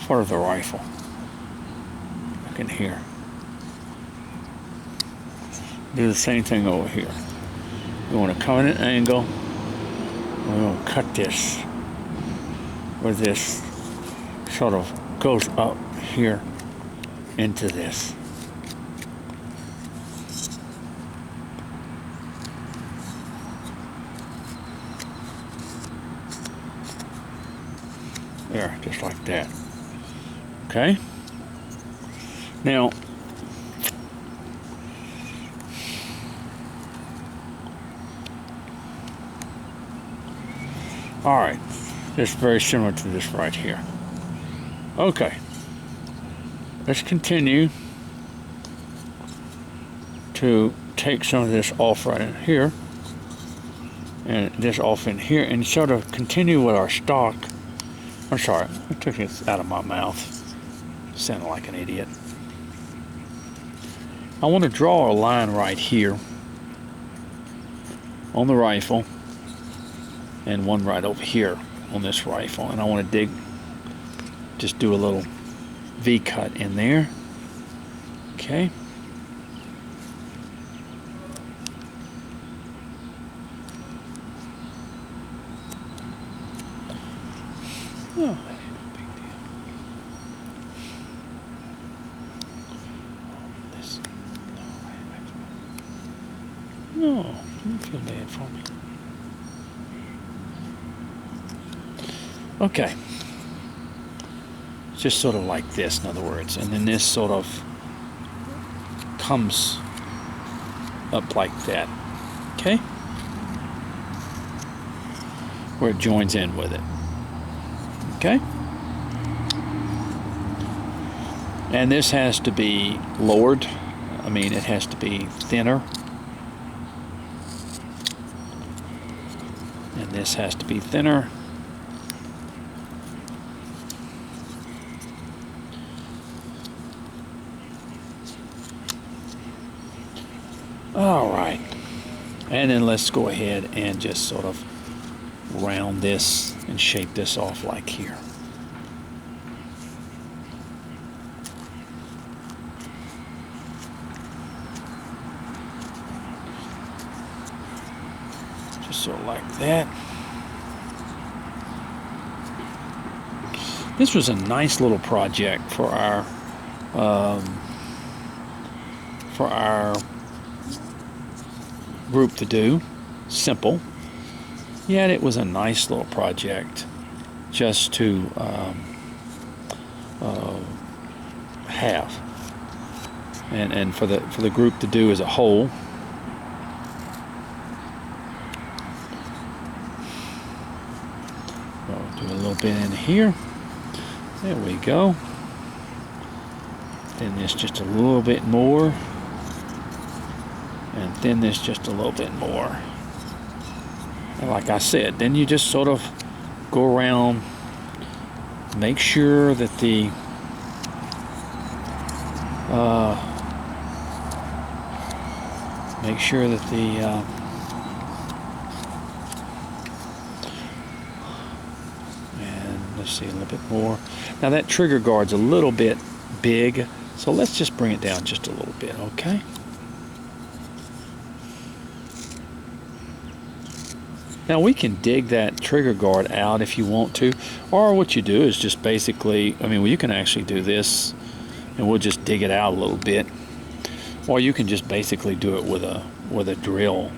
part of the rifle. Look in here. Do the same thing over here. You want to come at an angle. We're going to cut this where this sort of goes up here into this. There, just like that. Okay? Now, all right, it's very similar to this right here. Okay, let's continue to take some of this off right in here, and this off in here, and sort of continue with our stock. I'm sorry, I took it out of my mouth. Sounded like an idiot. I want to draw a line right here on the rifle, and one right over here on this rifle, and I want to just do a little V cut in there. Okay. Oh, that ain't no big deal. This, no, don't feel bad for me. Okay, just sort of like this, in other words, and then this sort of comes up like that, okay, where it joins in with it, okay, and this has to be lowered. I mean, it has to be thinner, and this has to be thinner. All right, and then let's go ahead and just sort of round this and shape this off like here. Just sort of like that. This was a nice little project for our group to do. Simple, yet it was a nice little project just to have, and for the group to do as a whole. We'll do a little bit in here. There we go. Then this just a little bit more. And thin this just a little bit more. And like I said, then you just sort of go around, make sure that the and let's see a little bit more. Now that trigger guard's a little bit big, so let's just bring it down just a little bit, okay? Now we can dig that trigger guard out if you want to, or what you do is just basically, I mean, well, you can actually do this, and we'll just dig it out a little bit, or you can just basically do it with a drill.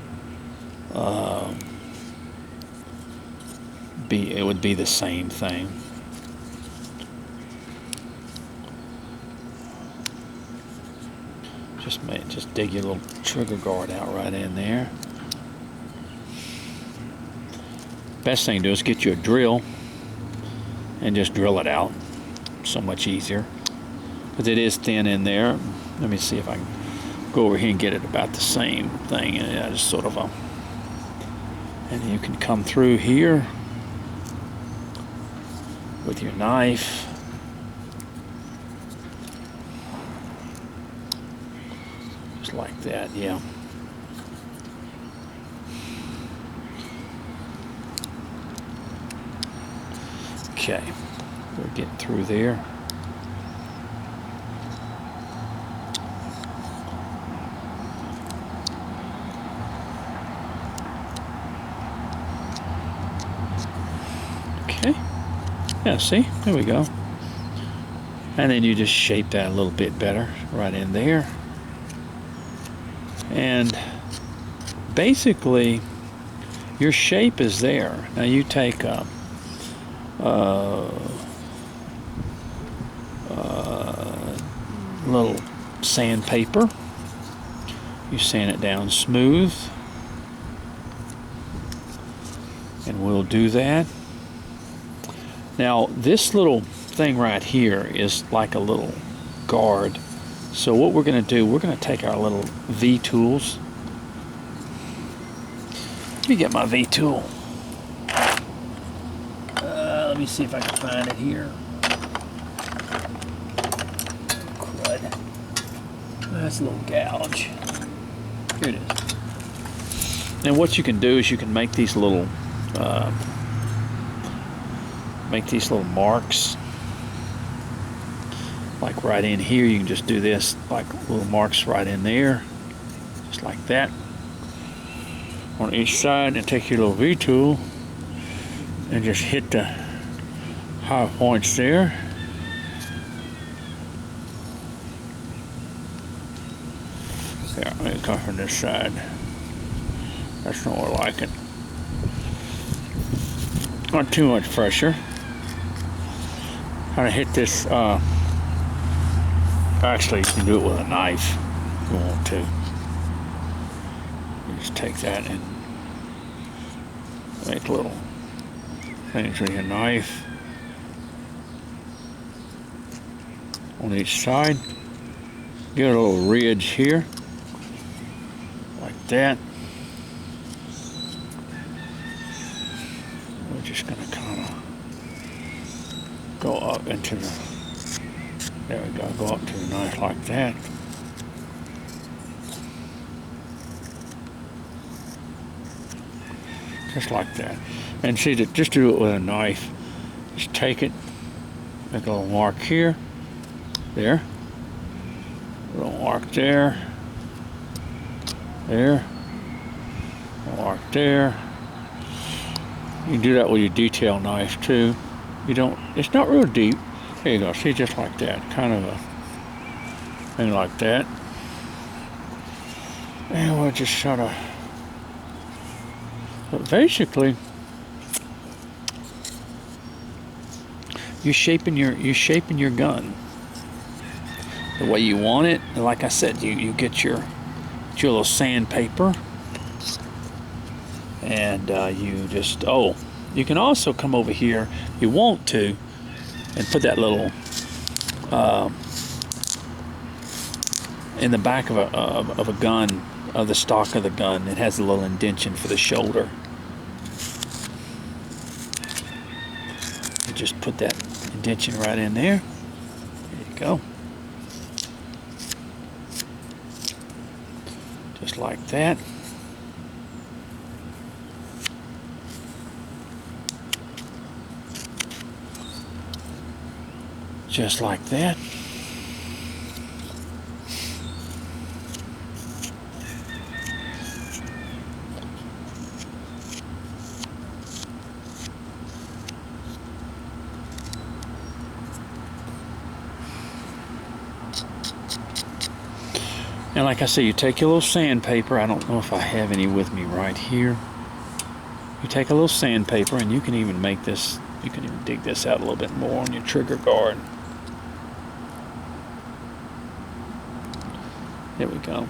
It would be the same thing. Just dig your little trigger guard out right in there. Best thing to do is get you a drill and just drill it out. So much easier, because it is thin in there. Let me see if I can go over here and get it about the same thing, and I just sort of and you can come through here with your knife. Just like that, yeah. Okay, we're getting through there. Okay. Yeah, see? There we go. And then you just shape that a little bit better right in there. And basically, your shape is there. Now you take a little sandpaper. You sand it down smooth. And we'll do that. Now, this little thing right here is like a little guard. So what we're going to do, we're going to take our little V tools. Let me get my V tool. Let me see if I can find it here. Crud. That's a little gouge. Here it is. And what you can do is you can make these little marks. Like right in here, you can just do this, like little marks right in there, just like that. On each side, and take your little V tool and just hit the high points there. Yeah, let me come from this side. That's not more like it. Not too much pressure. Kind of hit this. Actually, you can do it with a knife if you want to. You just take that and make little things with your knife on each side. Get a little ridge here, like that. We're just going to kind of go up into the. There we go, go up to the knife like that. Just like that. And see, that just do it with a knife. Just take it, make a little mark here, there, a little mark there, there, a mark there. You can do that with your detail knife too. You don't, it's not real deep. There you go, see, just like that, kind of a thing like that. And we'll just sort of, but basically, you're shaping your gun the way you want it. And like I said, you get your little sandpaper, and you just, you can also come over here if you want to, and put that little in the back of a gun, of the stock of the gun. It has a little indentation for the shoulder. You just put that indentation right in there. There you go. Just like that. Just like that. And like I say, you take your little sandpaper. I don't know if I have any with me right here. You take a little sandpaper, and you can even make this, you can even dig this out a little bit more on your trigger guard. There we go.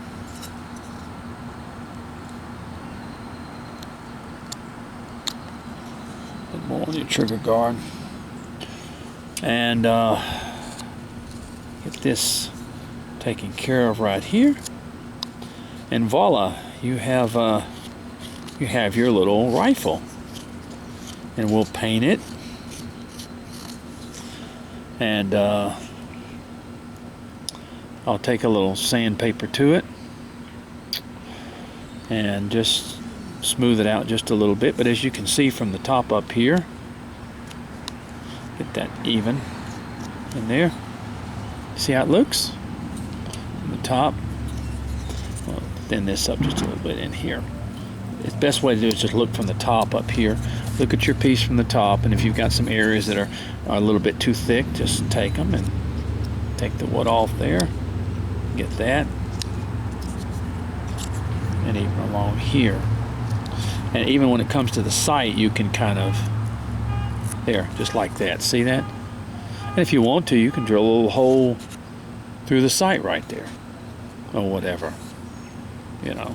A bit more on your trigger guard. And get this taken care of right here. And voila, you have your little rifle. And we'll paint it. And I'll take a little sandpaper to it and just smooth it out just a little bit. But as you can see from the top up here, get that even in there. See how it looks? From the top. Well, thin this up just a little bit in here. the best way to do it is just look from the top up here. Look at your piece from the top, and if you've got some areas that are a little bit too thick, just take them and take the wood off there. Get that. And even along here. And even when it comes to the sight, you can kind of, there, just like that. See that? And if you want to, you can drill a little hole through the sight right there, or whatever. You know,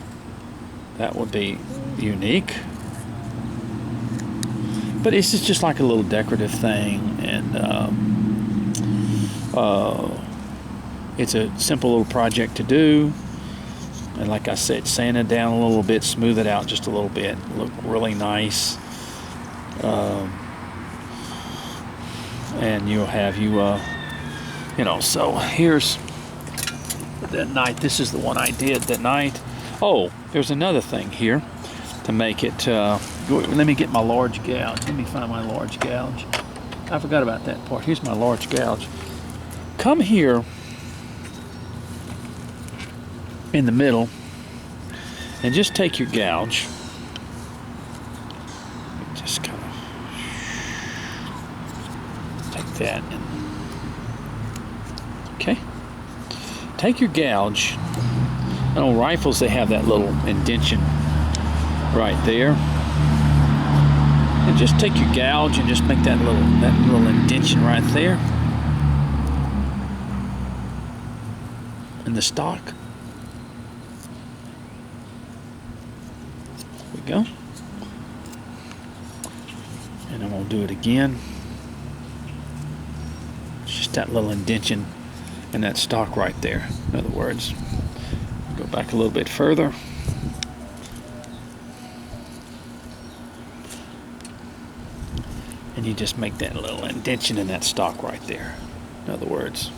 that would be unique. But this is just like a little decorative thing, and it's a simple little project to do. And like I said, sand it down a little bit, smooth it out just a little bit, look really nice. And you'll have you know, so here's that night. This is the one I did that night. Oh, there's another thing here to make it, let me get my large gouge. Let me find my large gouge. I forgot about that part. Here's my large gouge. Come here in the middle and just take your gouge. Just kind of take that and, okay. Take your gouge. On rifles, they have that little indentation right there. And just take your gouge and just make that little indentation right there. In the stock. There we go. And I'm going to do it again. Just that little indentation in that stock right there. In other words, go back a little bit further. And you just make that little indentation in that stock right there. In other words.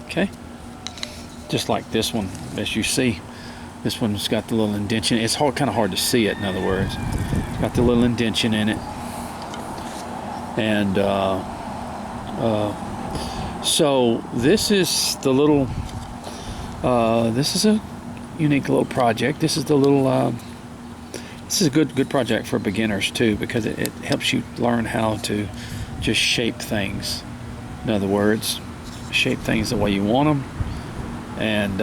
Okay. Just like this one, as you see. This one's got the little indentation. It's kind of hard to see it, in other words. It's got the little indentation in it. And so this is the little, this is a unique little project. This is the little, this is a good project for beginners too, because it helps you learn how to just shape things. In other words, shape things the way you want them. And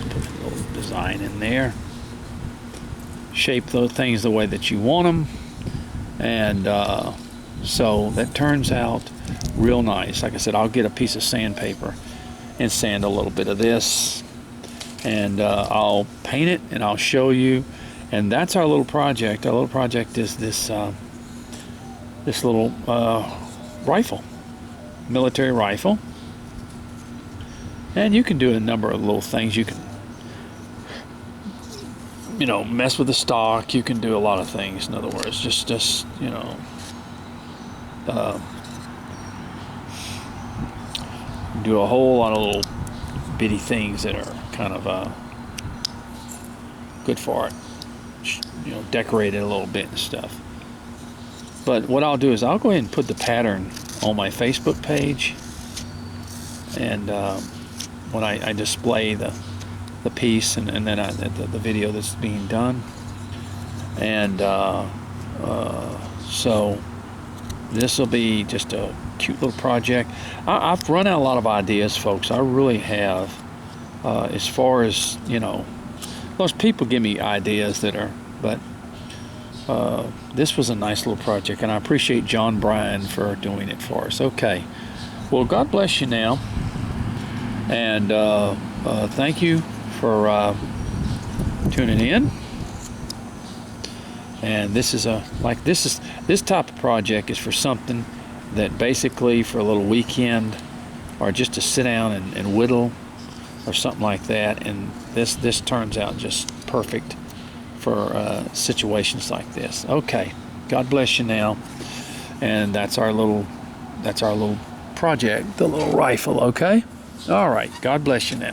put a little design in there. Shape those things the way that you want them. And so that turns out real nice. Like I said, I'll get a piece of sandpaper and sand a little bit of this, and I'll paint it and I'll show you. And that's our little project. Our little project is this this little rifle, military rifle. And you can do a number of little things. You can, you know, mess with the stock. You can do a lot of things. In other words, just you know, do a whole lot of little bitty things that are kind of good for it. You know, decorate it a little bit and stuff. But what I'll do is I'll go ahead and put the pattern on my Facebook page, and when I display the piece, and then the video that's being done. And so this will be just a cute little project. I've run out a lot of ideas, folks. I really have. As far as, you know, most people give me ideas that are, but this was a nice little project, and I appreciate John Bryan for doing it for us. Okay, well, God bless you now, and thank you for tuning in. And this is this type of project is for something that basically for a little weekend, or just to sit down and whittle or something like that. And this turns out just perfect for situations like this. Okay, God bless you now. And that's our little project, the little rifle. Okay, all right, God bless you now.